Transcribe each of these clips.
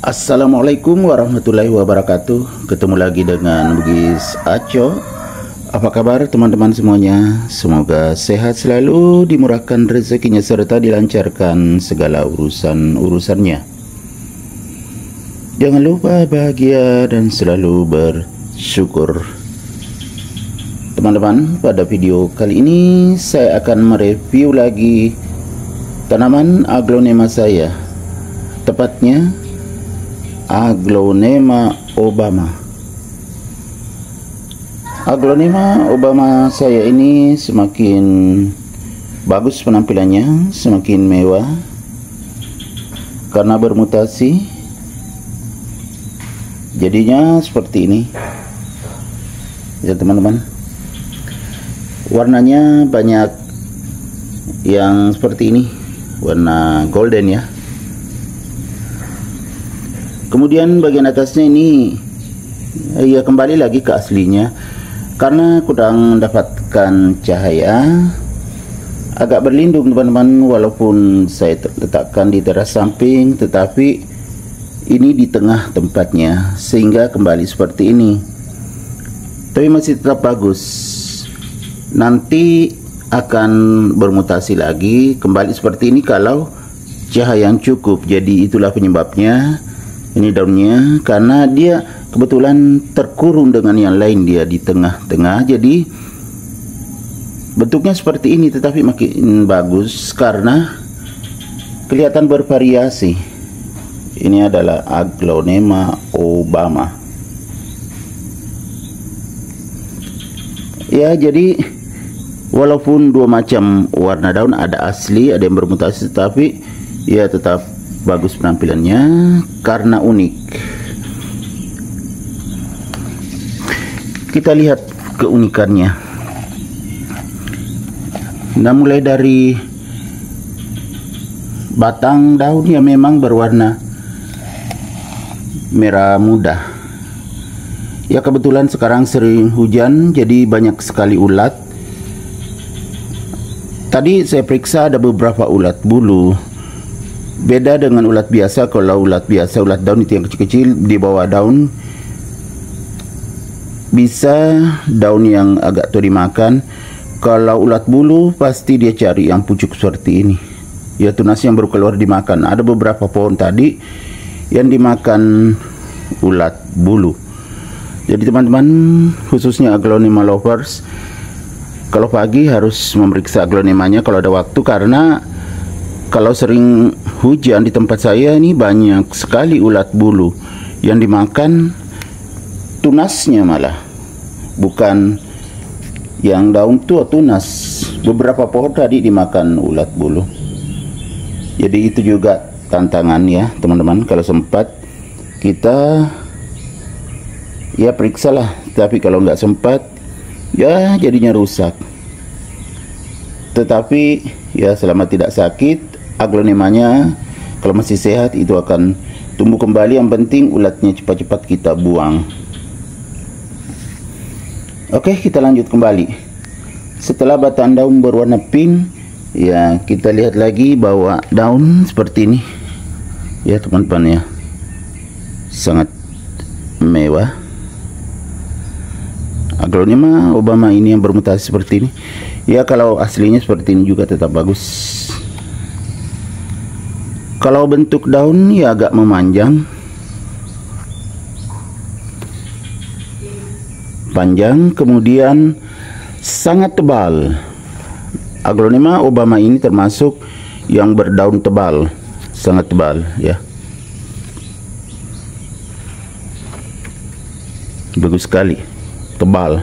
Assalamualaikum warahmatullahi wabarakatuh. Ketemu lagi dengan Bugis Aco. Apa kabar teman-teman semuanya? Semoga sehat selalu, dimurahkan rezekinya serta dilancarkan segala urusan-urusannya. Jangan lupa bahagia dan selalu bersyukur. Teman-teman, pada video kali ini saya akan mereview lagi tanaman aglonema saya. Tepatnya Aglonema Obama. Aglonema Obama saya ini semakin bagus penampilannya, semakin mewah karena bermutasi. Jadinya seperti ini ya teman-teman. Warnanya banyak yang seperti ini, warna golden ya. Kemudian bagian atasnya ini ya kembali lagi ke aslinya karena kurang mendapatkan cahaya, agak berlindung teman-teman. Walaupun saya letakkan di teras samping, tetapi ini di tengah tempatnya sehingga kembali seperti ini, tapi masih tetap bagus. Nanti akan bermutasi lagi kembali seperti ini kalau cahaya yang cukup. Jadi itulah penyebabnya. Ini daunnya karena dia kebetulan terkurung dengan yang lain, dia di tengah-tengah, jadi bentuknya seperti ini, tetapi makin bagus karena kelihatan bervariasi. Ini adalah Aglonema Obama ya. Jadi walaupun dua macam warna daun, ada asli ada yang bermutasi, tetapi ya tetap bagus penampilannya karena unik. Kita lihat keunikannya. Nah, mulai dari batang daunnya memang berwarna merah muda. Ya kebetulan sekarang sering hujan, jadi banyak sekali ulat. Tadi saya periksa ada beberapa ulat bulu. Beda dengan ulat biasa. Kalau ulat biasa, ulat daun itu yang kecil-kecil di bawah daun, bisa daun yang agak tua dimakan. Kalau ulat bulu pasti dia cari yang pucuk seperti ini, ya tunas yang baru keluar dimakan. Ada beberapa pohon tadi yang dimakan ulat bulu. Jadi teman-teman, khususnya aglonema lovers, kalau pagi harus memeriksa aglonemanya kalau ada waktu, karena kalau sering hujan di tempat saya ini banyak sekali ulat bulu yang dimakan tunasnya, malah bukan yang daun tua, tunas. Beberapa pohon tadi dimakan ulat bulu. Jadi itu juga tantangan ya teman-teman. Kalau sempat kita ya periksalah, tapi kalau nggak sempat ya jadinya rusak. Tetapi ya selama tidak sakit, aglonemanya kalau masih sehat itu akan tumbuh kembali. Yang penting ulatnya cepat-cepat kita buang. Oke, kita lanjut kembali. Setelah batang daun berwarna pink, ya kita lihat lagi bahwa daun seperti ini ya teman-teman ya, sangat mewah. Aglonema Obama ini yang bermutasi seperti ini ya, kalau aslinya seperti ini juga tetap bagus. Kalau bentuk daun ya agak memanjang, panjang, kemudian sangat tebal. Aglonema Obama ini termasuk yang berdaun tebal, sangat tebal ya. Bagus sekali, tebal.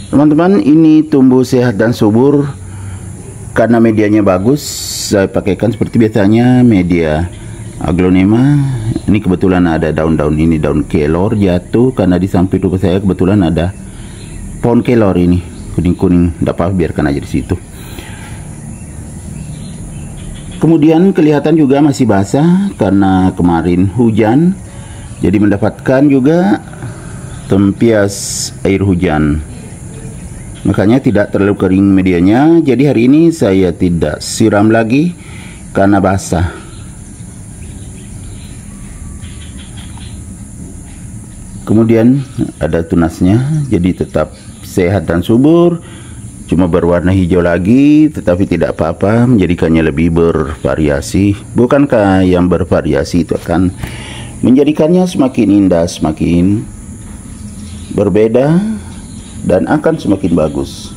Teman-teman, ini tumbuh sehat dan subur karena medianya bagus. Saya pakaikan seperti biasanya media aglonema. Ini kebetulan ada daun-daun ini, daun kelor jatuh karena di samping rumah saya kebetulan ada pohon kelor ini, kuning-kuning. Tidak apa-apa, biarkan aja di situ. Kemudian kelihatan juga masih basah karena kemarin hujan, jadi mendapatkan juga tempias air hujan. makanya tidak terlalu kering medianya. Jadi hari ini saya tidak siram lagi karena basah. Kemudian ada tunasnya, jadi tetap sehat dan subur, cuma berwarna hijau lagi, tetapi tidak apa-apa, menjadikannya lebih bervariasi. Bukankah yang bervariasi itu akan menjadikannya semakin indah, semakin berbeda, dan akan semakin bagus.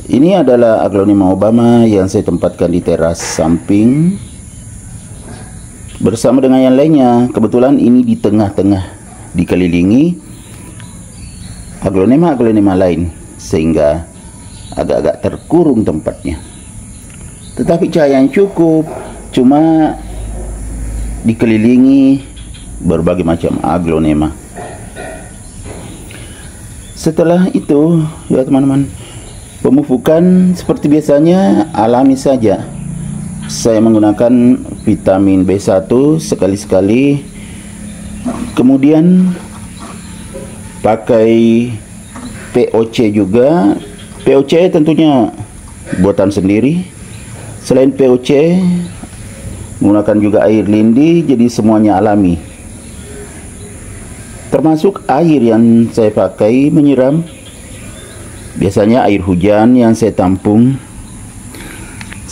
Ini adalah Aglonema Obama yang saya tempatkan di teras samping bersama dengan yang lainnya. Kebetulan ini di tengah-tengah, dikelilingi aglonema lain, sehingga agak-agak terkurung tempatnya. Tetapi cahaya yang cukup, cuma dikelilingi berbagai macam aglonema. Setelah itu, ya teman-teman, pemupukan seperti biasanya alami saja. Saya menggunakan vitamin B1 sekali-sekali, kemudian pakai POC juga. POC tentunya buatan sendiri. Selain POC, menggunakan juga air lindi, jadi semuanya alami. Termasuk air yang saya pakai menyiram, biasanya air hujan yang saya tampung.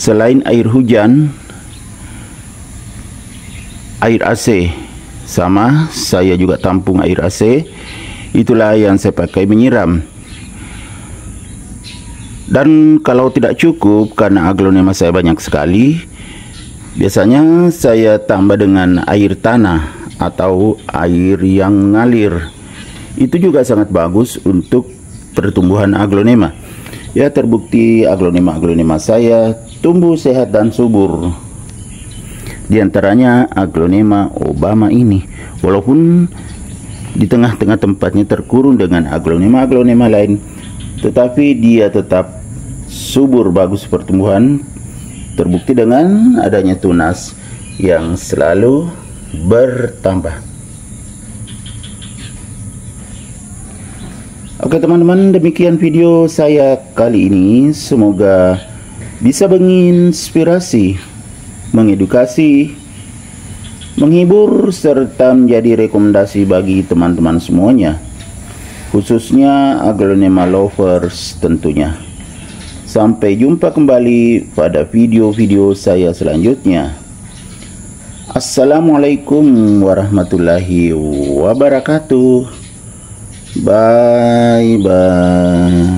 Selain air hujan, air AC sama, saya juga tampung air AC. Itulah yang saya pakai menyiram. Dan kalau tidak cukup, karena aglonema saya banyak sekali, biasanya saya tambah dengan air tanah atau air yang mengalir. Itu juga sangat bagus untuk pertumbuhan aglonema. Ya, terbukti aglonema saya tumbuh sehat dan subur. Di antaranya aglonema Obama ini, walaupun di tengah-tengah tempatnya terkurung dengan aglonema lain, tetapi dia tetap subur, bagus pertumbuhan. Terbukti dengan adanya tunas yang selalu bertambah. Oke teman-teman, demikian video saya kali ini. Semoga bisa menginspirasi, mengedukasi, menghibur, serta menjadi rekomendasi bagi teman-teman semuanya, khususnya aglonema lovers tentunya. Sampai jumpa kembali pada video-video saya selanjutnya. Assalamualaikum warahmatullahi wabarakatuh. Bye bye.